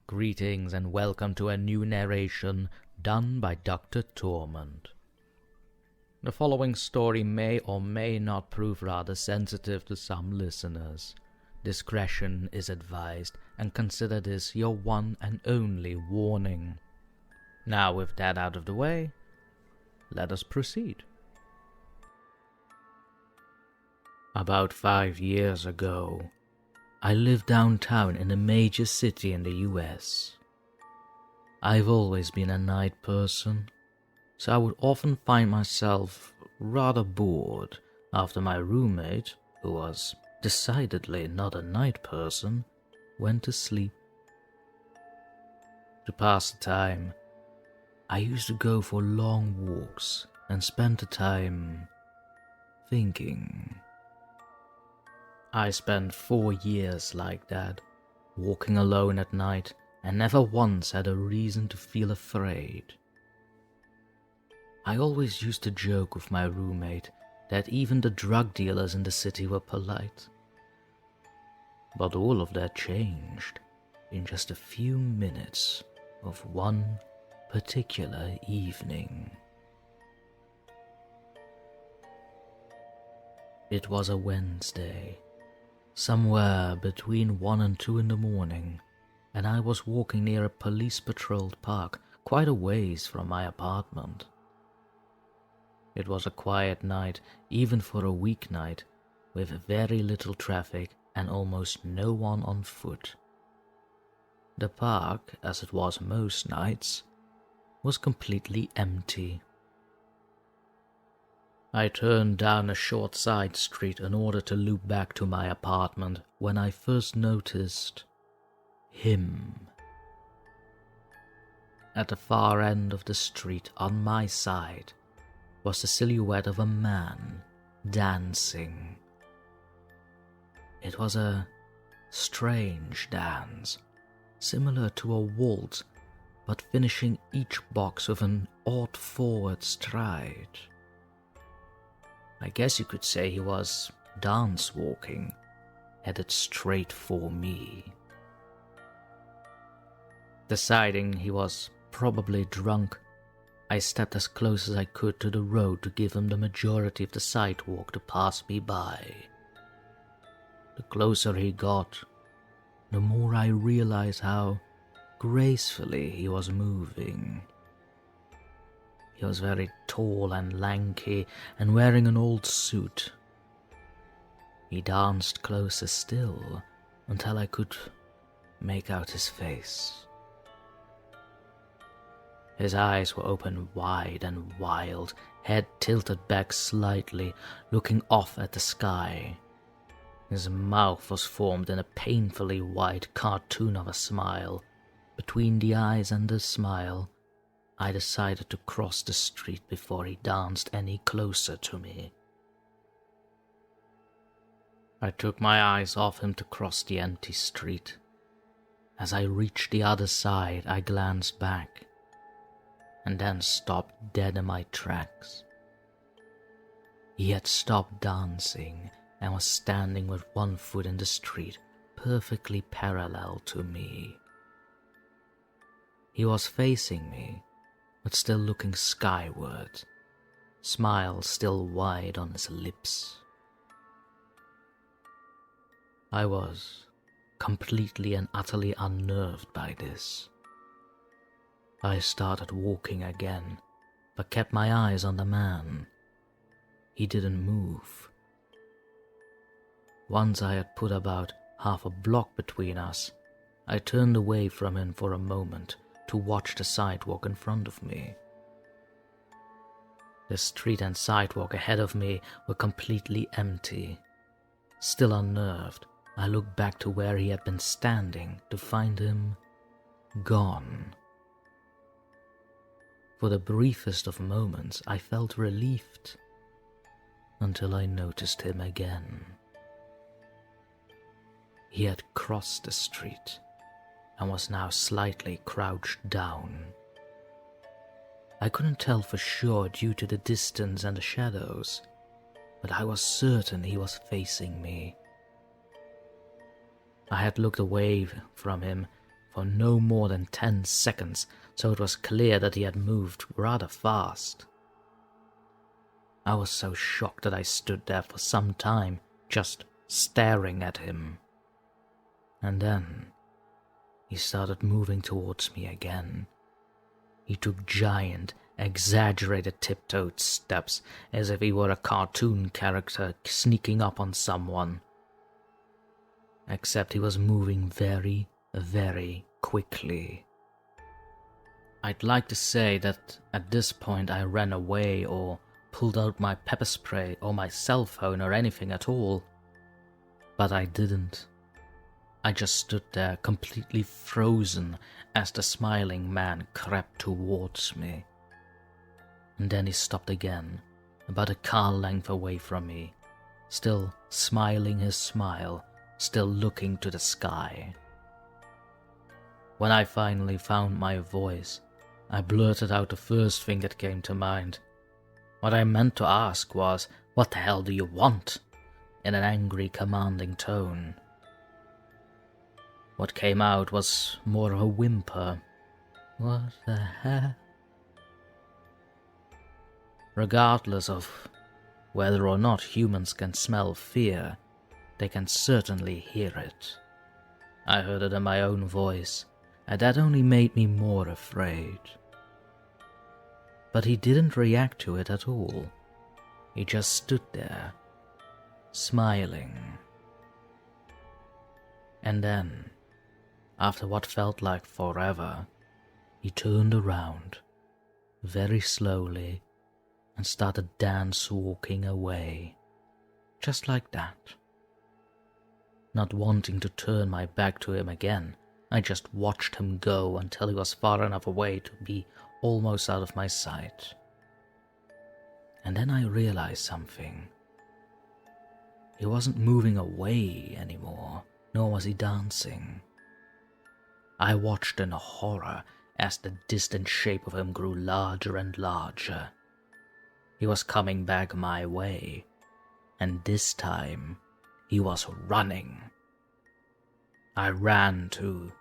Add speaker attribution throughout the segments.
Speaker 1: Greetings and welcome to a new narration done by DrTorment. The following story may or may not prove rather sensitive to some listeners. Discretion is advised, and consider this your one and only warning. Now, with that out of the way, let us proceed. About 5 years ago, I lived downtown in a major city in the US. I've always been a night person, so I would often find myself rather bored after my roommate, who was decidedly not a night person, went to sleep. To pass the time, I used to go for long walks and spend the time thinking. I spent 4 years like that, walking alone at night, and never once had a reason to feel afraid. I always used to joke with my roommate that even the drug dealers in the city were polite. But all of that changed in just a few minutes of one particular evening. It was a Wednesday, somewhere between 1 and 2 in the morning, and I was walking near a police-patrolled park quite a ways from my apartment. It was a quiet night, even for a weeknight, with very little traffic and almost no one on foot. The park, as it was most nights, was completely empty. I turned down a short side street in order to loop back to my apartment when I first noticed him. At the far end of the street on my side was the silhouette of a man dancing. It was a strange dance, similar to a waltz, but finishing each box with an odd forward stride. I guess you could say he was dance walking, headed straight for me. Deciding he was probably drunk, I stepped as close as I could to the road to give him the majority of the sidewalk to pass me by. The closer he got, the more I realized how gracefully he was moving. He was very tall and lanky and wearing an old suit. He danced closer still until I could make out his face. His eyes were open wide and wild, head tilted back slightly, looking off at the sky. His mouth was formed in a painfully wide cartoon of a smile. Between the eyes and the smile, I decided to cross the street before he danced any closer to me. I took my eyes off him to cross the empty street. As I reached the other side, I glanced back, and then stopped dead in my tracks. He had stopped dancing and was standing with one foot in the street, perfectly parallel to me. He was facing me, but still looking skyward, smile still wide on his lips. I was completely and utterly unnerved by this. I started walking again, but kept my eyes on the man. He didn't move. Once I had put about half a block between us, I turned away from him for a moment to watch the sidewalk in front of me. The street and sidewalk ahead of me were completely empty. Still unnerved, I looked back to where he had been standing to find him gone. For the briefest of moments, I felt relieved, until I noticed him again. He had crossed the street and was now slightly crouched down. I couldn't tell for sure due to the distance and the shadows, but I was certain he was facing me. I had looked away from him for no more than 10 seconds, so it was clear that he had moved rather fast. I was so shocked that I stood there for some time, just staring at him. And then he started moving towards me again. He took giant, exaggerated tiptoed steps, as if he were a cartoon character sneaking up on someone. Except he was moving very, very quickly. I'd like to say that at this point I ran away or pulled out my pepper spray or my cell phone or anything at all. But I didn't. I just stood there completely frozen as the smiling man crept towards me. And then he stopped again, about a car length away from me, still smiling his smile, still looking to the sky. When I finally found my voice, I blurted out the first thing that came to mind. What I meant to ask was, "What the hell do you want?" in an angry, commanding tone. What came out was more of a whimper. What the heck? Regardless of whether or not humans can smell fear, they can certainly hear it. I heard it in my own voice, and that only made me more afraid. But he didn't react to it at all. He just stood there, smiling. And then, after what felt like forever, he turned around, very slowly, and started dance walking away, just like that. Not wanting to turn my back to him again, I just watched him go until he was far enough away to be almost out of my sight. And then I realized something. He wasn't moving away anymore, nor was he dancing. I watched in horror as the distant shape of him grew larger and larger. He was coming back my way, and this time he was running. I ran too.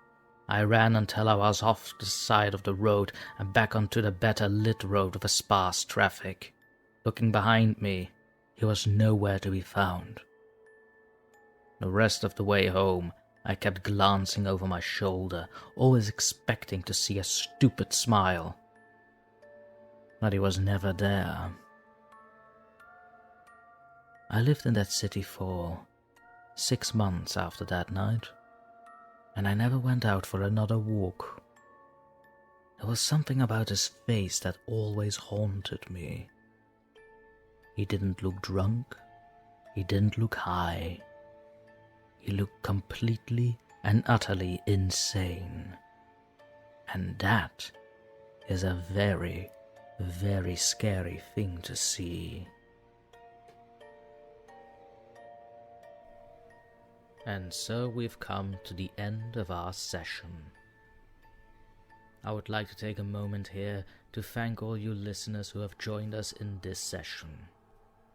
Speaker 1: I ran until I was off the side of the road and back onto the better lit road with a sparse traffic. Looking behind me, he was nowhere to be found. The rest of the way home, I kept glancing over my shoulder, always expecting to see a stupid smile. But he was never there. I lived in that city for 6 months after that night, and I never went out for another walk. There was something about his face that always haunted me. He didn't look drunk, he didn't look high. He looked completely and utterly insane. And that is a very, very scary thing to see. And so we've come to the end of our session. I would like to take a moment here to thank all you listeners who have joined us in this session.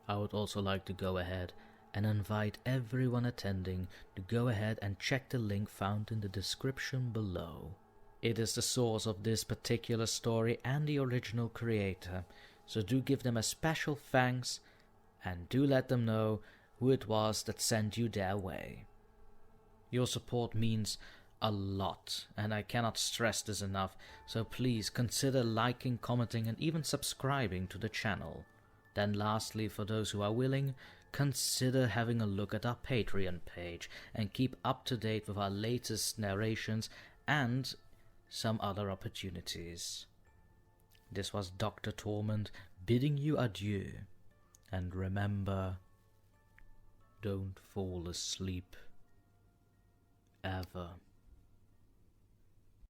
Speaker 1: I would also like to go ahead and invite everyone attending to go ahead and check the link found in the description below. It is the source of this particular story and the original creator, so do give them a special thanks and do let them know who it was that sent you their way. Your support means a lot, and I cannot stress this enough, so please consider liking, commenting, and even subscribing to the channel. Then lastly, for those who are willing, consider having a look at our Patreon page and keep up to date with our latest narrations and some other opportunities. This was DrTorment bidding you adieu, and remember, don't fall asleep ever.